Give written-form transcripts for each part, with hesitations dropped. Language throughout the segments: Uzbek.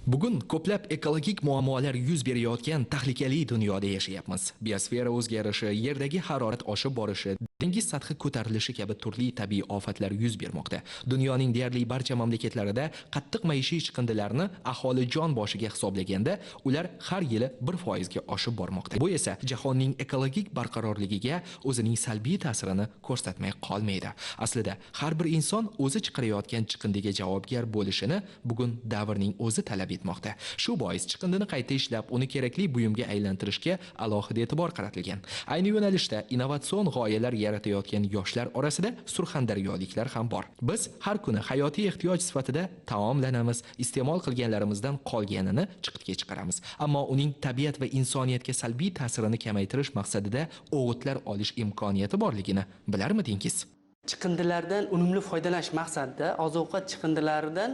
Bugun ko'plab ekologik muammolar yuz berayotgan tahlikali dunyoda yashayapmiz. Biosfera o'zgarishi, yerdagi harorat oshib borishi, dengiz sathi ko'tarilishi kabi turli tabiiy ofatlar yuz bermoqda. Dunyoning deyarli barcha mamlakatlarida qattiq maishiy chiqindilarni aholi jon boshiga hisoblaganda, ular har yili 1% ga oshib bormoqda. Bu esa jahonning ekologik barqarorligiga o'zining salbiy ta'sirini ko'rsatmay qolmaydi. Aslida har bir inson o'zi chiqarayotgan chiqindiga javobgar bo'lishini bugun davrning o'zi talab etmoqda. Shu bois chiqindini qayta ishlab, uni kerakli buyumga aylantirishga alohida e'tibor qaratilgan. Ayni yo'nalishda innovatsion g'oyalar yaratayotgan yoshlar orasida surxondaryoliklar ham bor. Biz har kuni hayotiy ehtiyoj sifatida taomlanamiz, iste'mol qilganlarimizdan qolganini chiqitga chiqaramiz. Ammo uning tabiat va insoniyatga salbiy ta'sirini kamaytirish maqsadida o'g'itlar olish imkoniyati borligini bilarmidingiz? Chiqindilardan unumli foydalanish maqsadida oziq-ovqat chiqindilaridan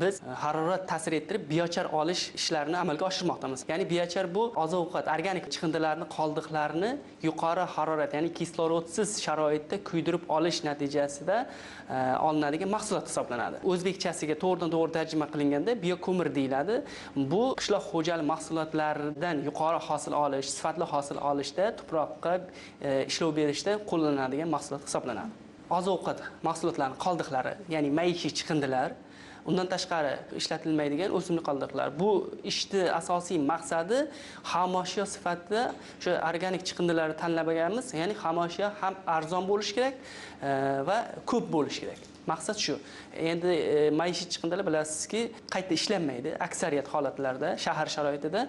biz harorat ta'sir ettirib biochar olish ishlarini amalga oshirmoqdamiz. Ya'ni biochar bu oziq-ovqat organik chiqindilarni qoldiqlarini yuqori harorat, ya'ni kislorodsiz sharoitda kuydirib olish natijasida olinadigan mahsulot hisoblanadi. O'zbekchasiga to'g'ridan-to'g'ri tarjima qilinganda bioko'mir deyiladi. Bu qishloq xo'jalik mahsulotlaridan yuqori hosil olish, sifatli hosil olishda, tuproqqa ishlov berishda qo'llaniladigan mahsulot hisoblanadi. Oziq-ovqat mahsulotlarining qoldiqlari, ya'ni maishiy chiqindilar, undan tashqari ishlatilmaydigan o'simlik qoldiqlar. Bu ishning asosiy maqsadi xomashyo sifatida o'sha organik chiqindilarni tanlaganmiz, ya'ni xomashyo ham arzon bo'lishi kerak va ko'p bo'lishi kerak. Maqsad shu. Endi maishiy chiqindilar bilasizki, qayta ishlanmaydi. Aksariyat holatlarda shahar sharoitida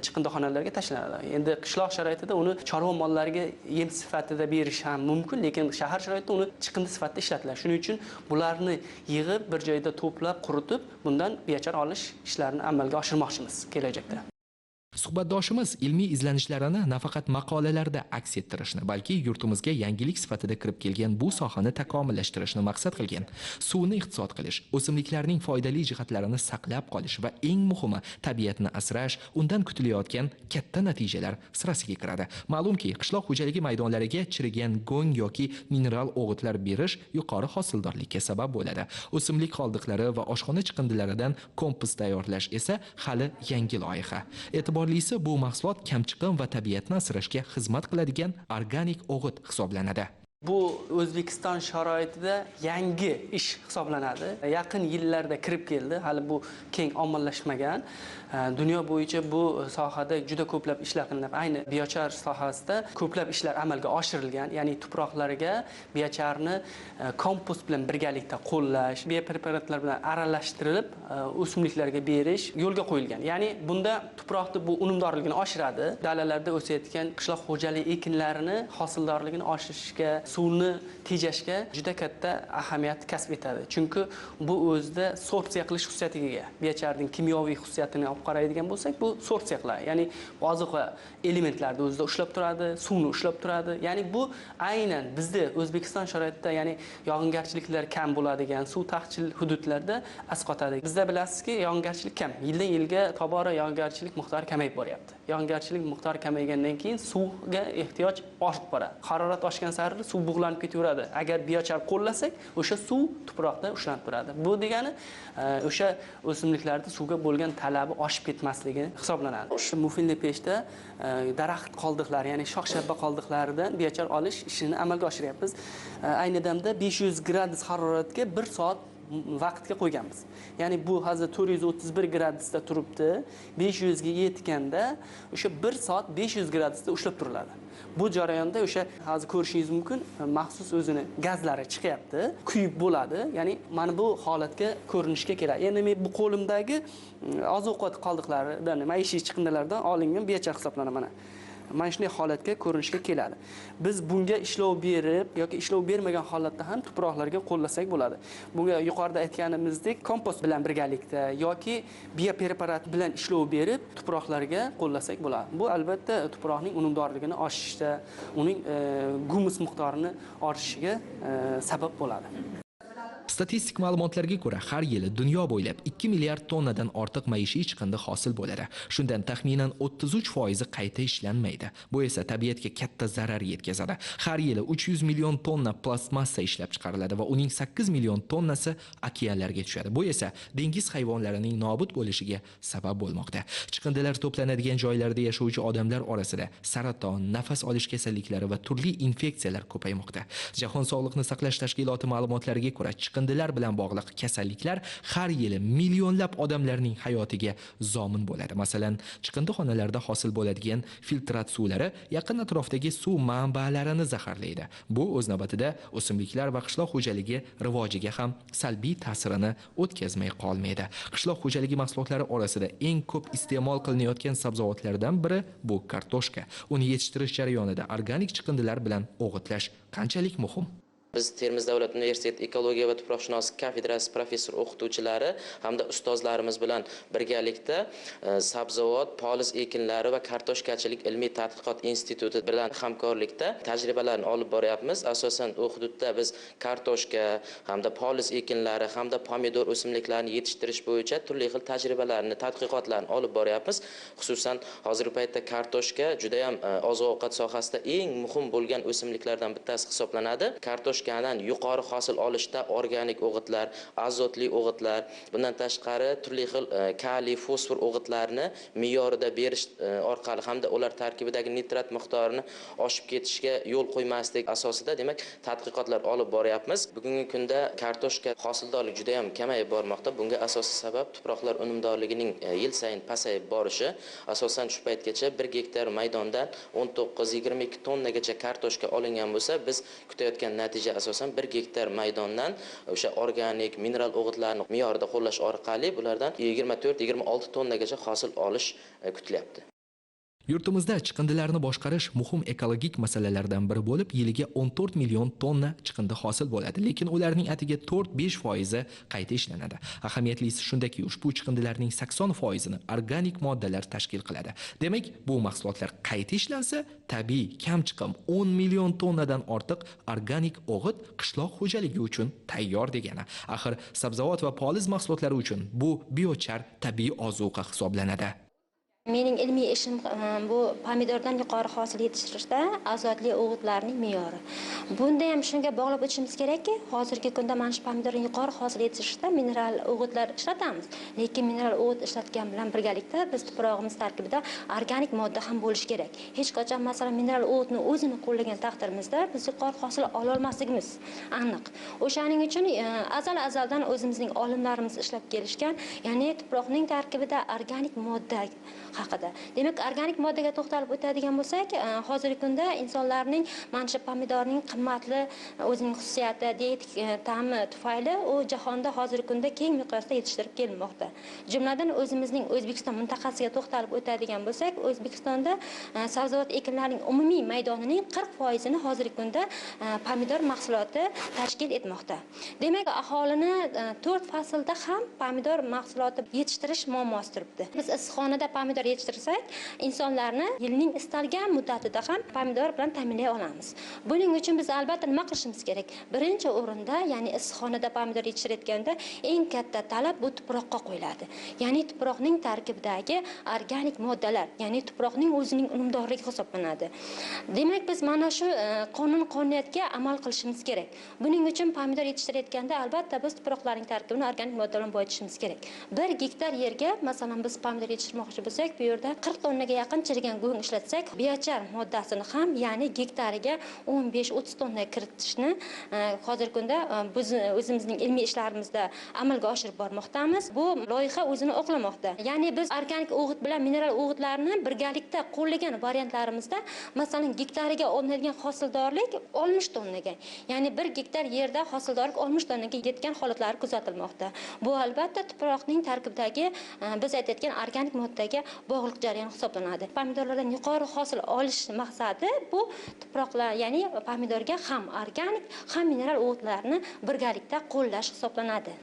chiqindixonalarga tashlanadi. Endi qishloq sharoitida uni chorva mollariga yem sifatida berish ham mumkin, lekin shahar sharoitida uni chiqindi sifatida ishlatiladi. Shuning uchun bularni yig'ib bir joyda to'plab, quritib, bundan biochar olish ishlarini amalga oshirmoqchimiz kelajakda. Suhbatdoshimiz ilmiy izlanishlarini nafaqat maqolalarda aks ettirishni, balki yurtimizga yangilik sifatida kirib kelgan bu sohani takomillashtirishni maqsad qilgan. Suvni iqtisod qilish, o'simliklarning foydali jihatlarini saqlab qolish va eng muhimi tabiatni asrash undan kutilayotgan katta natijalar sirasiga kiradi. Ma'lumki, qishloq xo'jaligi maydonlariga chirigan go'ng yoki mineral o'g'itlar berish yuqori hosildorlikka sabab bo'ladi. O'simlik qoldiqlari va oshxona chiqindilaridan kompost tayyorlash esa hali yangi loyiha. E'tiborlisi, bu mahsulot kamchiqim va tabiatni asrashga xizmat qiladigan organik o'g'it hisoblanadi. Bu O'zbekiston sharoitida yangi ish hisoblanadi. Yaqin yillarda kirib keldi. Hali bu keng ommalashmagan. Dunyo bo'yicha bu sohada juda ko'plab ishlar qilinadi. Ayni biochar sohasida ko'plab ishlar amalga oshirilgan. Ya'ni tuproqlarga biocharni kompost bilan birgalikda qo'llash, biopreparatlar bilan aralashtirib o'simliklarga berish yo'lga qo'yilgan. Ya'ni bunda tuproqning bu unumdorligini oshiradi. Dalalarda o'sayotgan qishloq xo'jaligi ekinlarini hosildorligini oshirishga, suvni tejashga juda katta ahamiyat kasb etadi. Chunki bu o'zida sortsiya qilish xususiyatiga ega. Biocharning kimyoviy xususiyatini olib qaraydigan bo'lsak, bu sortsiya qiladi. Ya'ni oziq elementlarni o'zida ushlab turadi, suvni ushlab turadi. Ya'ni bu aynan bizda O'zbekiston sharoitida, ya'ni yog'ingarchiliklar kam bo'ladigan suv taqchil hududlarda asqotadi. Bizda bilasizki, yog'ingarchilik kam. Yildan yilga tobora yog'ingarchilik miqdori kamayib boryapti. Yog'ingarchilik miqdori kamaygandan keyin suvga ehtiyoj ortib boradi. Harorat oshgan sari suv bug'lanib ketaveradi. Agar biochar qo'llasak, o'sha suv tuproqda ushlanib turadi. Bu degani o'sha o'simliklarda suvga bo'lgan talabi oshib ketmasligi hisoblanadi. Shu mufilli pechda daraxt qoldiqlari, ya'ni shox-shabba qoldiqlaridan biochar olish ishini amalga oshiryapmiz. Ayni damda 500 gradus haroratga 1 soat vaqtga qo'yganmiz. Ya'ni bu hozir 431 gradusda turibdi. 500 ga yetganda o'sha 1 soat 500 gradusda ushlab turiladi. Bu jarayonda o'sha hozir ko'rishingiz mumkin, maxsus o'zini gazlari chiqyapti, kuyib bo'ladi. Ya'ni mana bu holatga ko'rinishga keladi. Endi men bu qo'limdagi oziq-ovqat qoldiqlaridan, maishiy chiqindilardan olingan biochar hisoblanadi mana. Mana shunday holatga ko'rinishga keladi. Biz bunga ishlov berib yoki ishlov bermagan holatda ham tuproqlarga qo'llasak bo'ladi. Bunga yuqorida aytganimizdek kompost bilan birgalikda yoki biopreparat bilan ishlov berib tuproqlarga qo'llasak bo'ladi. Bu albatta tuproqning unumdorligini oshishda, uning gumus miqdorini ortishiga sabab bo'ladi. Statistik ma'lumotlarga ko'ra, har yili dunyo bo'ylab 2 milliard tonnadan ortiq maishiy chiqindi hosil bo'ladi. Shundan taxminan 33% qayta ishlanmaydi. Bu esa tabiatga katta zarar yetkazadi. Har yili 300 million tonna plastmassa ishlab chiqariladi va uning 8 million tonnasi okeanlarga tushadi. Bu esa dengiz hayvonlarining nobud bo'lishiga sabab bo'lmoqda. Chiqindilar to'planadigan joylarda yashovchi odamlar orasida saraton, nafas olish kasalliklari va turli infeksiyalar ko'paymoqda. Jahon sog'liqni saqlash tashkiloti ma'lumotlariga ko'ra, chiqindilar bilan bog'liq kasalliklar har yili millionlab odamlarning hayotiga zomin bo'ladi. Masalan, chiqindixonalarda hosil bo'ladigan filtrat suvlari yaqin atrofdagi suv manbalarini zaharlaydi. Bu o'z navbatida o'simliklar va qishloq xo'jaligi rivojiga ham salbiy ta'sirini o'tkazmay qolmaydi. Qishloq xo'jaligi mahsulotlari orasida eng ko'p iste'mol qilinayotgan sabzavotlardan biri bu kartoshka. Uni yetishtirish jarayonida organik chiqindilar bilan o'g'itlash qanchalik muhim? Biz Termiz davlat universiteti ekologiya va tuproqshunoslik kafedrasi professor o'qituvchilari hamda ustozlarimiz bilan birgalikda sabzavot, poliz ekinlari va kartoshkachilik ilmiy tadqiqot instituti bilan hamkorlikda tajribalarni olib boryapmiz. Asosan u hududda biz kartoshka hamda poliz ekinlari hamda pomidor o'simliklarini yetishtirish bo'yicha turli xil tajribalarni, tadqiqotlarni olib boryapmiz. Xususan hozirgi paytda kartoshka juda ham oziq-ovqat sohasida eng muhim bo'lgan o'simliklardan bittasi hisoblanadi. Kartoshkadan yuqori hosil olishda organik o'g'itlar, azotli o'g'itlar, bundan tashqari turli xil kaliy, fosfor o'g'itlarini me'yorida berish orqali hamda ular tarkibidagi nitrat miqdorini oshib ketishiga yo'l qo'ymaslik asosida, demak, tadqiqotlar olib boryapmiz. Bugungi kunda kartoshka hosildorligi juda ham kamayib bormoqda. Bunga asosiy sabab tuproqlar unumdorligining yil sayin pasayib borishi. Asosan shu paytgacha 1 gektar maydondan 19-22 tonnagacha kartoshka olingan bo'lsa, biz kutayotgan natija asosan 1 gektar maydondan o'sha organik mineral o'g'itlarni me'yorida qo'llash orqali bulardan 24-26 tonnagacha hosil olish kutilyapti. Yurtimizda chiqindilarni boshqarish muhim ekologik masalalardan biri bo'lib, yiliga 14 million tonna chiqindi hosil bo'ladi, lekin ularning atiga 4-5% qayta ishlanadi. Ahamiyatlisi shundaki, ushbu chiqindilarning 80%ni organik moddalar tashkil qiladi. Demak, bu mahsulotlar qayta ishlansa, tabiiy kam chiqim 10 million tonnadan ortiq organik o'g'it qishloq xo'jaligi uchun tayyor degani. Axir sabzavot va poliz mahsulotlari uchun bu biochar tabiiy ozuqa hisoblanadi. Mening ilmiy ishim bu pomidordan yuqori hosil yetishtirishda azotli o'g'itlarning me'yori. Bunda ham shunga bog'lab o'tishimiz kerakki, hozirgi kunda mana shu pomidorning yuqori hosil yetishtirishda mineral o'g'itlar ishlatamiz. Lekin mineral o'g'it ishlatgan bilan birgalikda biz tuprog'imiz tarkibida organik modda ham bo'lishi kerak. Hech qachon masalan mineral o'g'itni o'zini qo'llagan taqdirimizda biz yuqori hosil ola olmasligimiz aniq. O'shaning uchun azaldan o'zimizning olimlarimiz ishlab kelishgan, ya'ni tuproqning tarkibida organik modda haqida. Demak, organik moddaga to'xtalib o'tadigan bo'lsak, hozirgi kunda insonlarning mana shu pomidorning qimmatli o'zining xususiyati, dietik ta'mi tufayli u jahonda hozirgi kunda keng miqyosda yetishtirib kelinmoqda. Jumladan o'zimizning O'zbekiston mintaqasiga to'xtalib o'tadigan bo'lsak, O'zbekistonda sabzavot ekinlarining umumiy maydonining 40%ni hozirgi kunda pomidor mahsuloti tashkil etmoqda. Demak, aholini 4 faslda ham pomidor mahsuloti yetishtirish muammosi turibdi. Biz issiqxonada pomidor yetishtirsak, insonlarni yilning istalgan muddatida ham pomidor bilan ta'minlay olamiz. Buning uchun biz albatta nima qilishimiz kerak? Birinchi o'rinda, ya'ni issiqxonada pomidor yetishtirayotganda eng katta talab bu tuproqqa qo'yiladi. Ya'ni tuproqning tarkibidagi organik moddalar, ya'ni tuproqning o'zining unumdorligi hisoblanadi. Demak, biz mana shu qonun-qonuniyatga amal qilishimiz kerak. Buning uchun pomidor yetishtirayotganda albatta biz tuproqlarning tarkibini organik modda bilan boyitishimiz kerak. 1 gektar yerga masalan biz pomidor yetishtirmoqchi bo'lsak, bu yerda 40 tonnaga yaqin chirigan go'ng ishlatsak, biochar moddasini ham, ya'ni gektariga 15-30 tonna kiritishni hozirgi kunda biz o'zimizning ilmiy ishlarimizda amalga oshirib bormoqdamiz. Bu loyiha o'zini oqlamoqda. Ya'ni biz organik o'g'it bilan mineral o'g'itlarni birgalikda qo'llagan variantlarimizda, masalan, gektariga olinadigan hosildorlik 60 tonnaga, ya'ni 1 gektar yerda hosildorlik 60 tonnaga yetgan holatlari kuzatilmoqda. Bu albatta tuproqning tarkibidagi biz aytayotgan organik moddaga bog'liq jarayon hisoblanadi. Pomidorlardan yuqori hosil olish maqsadi bu tuproqlar, ya'ni pomidorga ham organik, ham mineral o'g'itlarni birgalikda qo'llash hisoblanadi.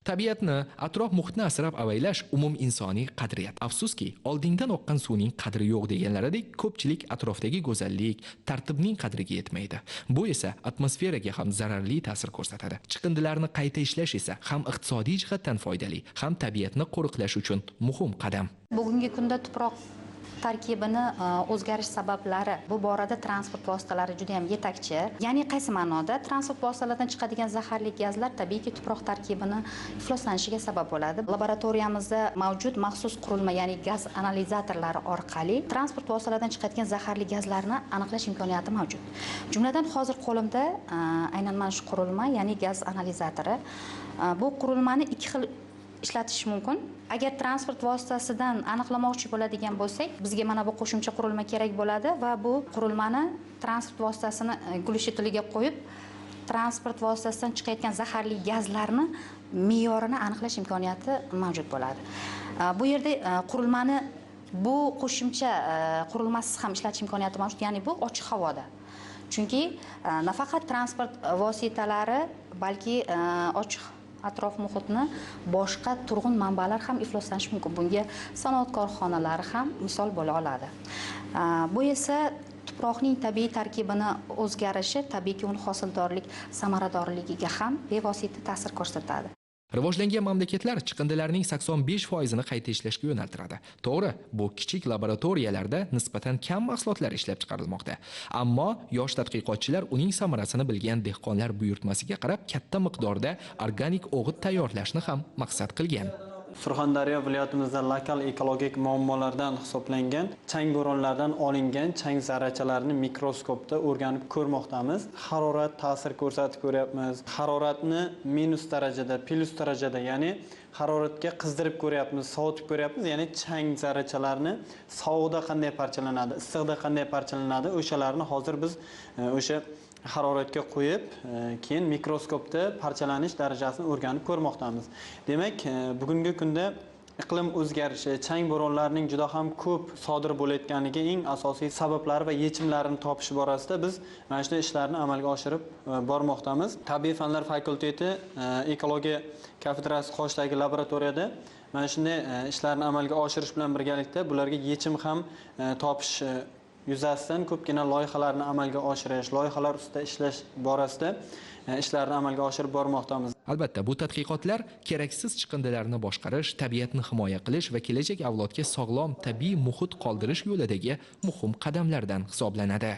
Tabiatni, atrof muhitni asrab-avaylash umum insoniy qadriyat. Afsuski, oldingdan oqqan suvning qadri yo'q deganlaridek, ko'pchilik atrofdagi go'zallik, tartibning qadriga yetmaydi. Bu esa atmosferaga ham zararli ta'sir ko'rsatadi. Chiqindilarni qayta ishlash esa ham iqtisodiy jihatdan foydali, ham tabiatni qo'riqlash uchun muhim qadam. Bugungi kunda tuproq tarkibini o'zgarish sabablari bu borada transport vositalari juda ham yetakchi. Ya'ni qaysi ma'noda? Transport vositalaridan chiqadigan zaharli gazlar tabiiyki tuproq tarkibini ifloslanishiga sabab bo'ladi. Laboratoriyamizda mavjud maxsus qurilma, ya'ni gaz analizatorlari orqali transport vositalaridan chiqadigan zaharli gazlarni aniqlash imkoniyati mavjud. Jumladan hozir qo'limda aynan mana shu qurilma, ya'ni gaz analizatori. Bu qurilmani ikki xil ishlatish mumkin. Agar transport vositasidan aniqlamoqchi bo'ladigan bo'lsak, bizga mana bu qo'shimcha qurilma kerak bo'ladi va bu qurilmani transport vositasini glushitiliga qo'yib, transport vositasidan chiqayotgan zaharli gazlarni me'yorini aniqlash imkoniyati mavjud bo'ladi. Bu yerda qurilmani bu qo'shimcha qurilmasiz ham ishlatish imkoniyati mavjud, ya'ni bu ochiq havoda. Chunki nafaqat transport vositalari, balki ochiq atrof muhitni boshqa turg'un manbalar ham ifloslanishi mumkin. Bunga sanoat korxonalari ham misol bo'la oladi. Bu esa tuproqning tabiiy tarkibini o'zgarishi tabiiyki uni hosildorlik, samaradorligiga ham bevosita ta'sir ko'rsatadi. Rivojlangan mamlakatlar chiqindilarning 85%ni qayta ishlashga yo'naltiradi. To'g'ri, bu kichik laboratoriyalarda nisbatan kam mahsulotlar ishlab chiqarilmoqda. Ammo yosh tadqiqotchilar uning samarasini bilgan dehqonlar buyurtmasiga qarab katta miqdorda organik o'g'it tayyorlashni ham maqsad qilgan. Surxondaryo viloyatimizda lokal ekologik muammolardan hisoblangan chang bo'ronlardan olingan chang zarrachalarini mikroskopda o'rganib ko'rmoqdamiz. Harorat ta'sir ko'rsatib ko'ryapmiz. Haroratni minus darajada, plus darajada, ya'ni haroratga qizdirib ko'ryapmiz, sovutib ko'ryapmiz. Ya'ni chang zarrachalarni sovuqda qanday parchalanadi, issiqda qanday parchalanadi, o'shalarni hozir biz o'sha haroratga qo'yib, keyin mikroskopda parchalanish darajasini o'rganib ko'rmoqdamiz. Demak, bugungi kunda iqlim o'zgarishi, chang bo'ronlarining juda ham ko'p sodir bo'layotganligi eng asosiy sabablari va yechimlarini topish borasida biz mana shunday ishlarni amalga oshirib bormoqdamiz. Tabiiy fanlar fakulteti ekologiya kafedrasi qoshidagi laboratoriyada mana shunday ishlarni amalga oshirish bilan birgalikda bularga yechim ham topish yuzasidan ko'pgina loyihalarni amalga oshirish, loyihalar ustida ishlash borasida ishlarni amalga oshirib bormoqdamiz. Albatta, bu tadqiqotlar keraksiz chiqindilarni boshqarish, tabiatni himoya qilish va kelajak avlodga sog'lom tabiiy muhit qoldirish yo'lidagi muhim qadamlardan hisoblanadi.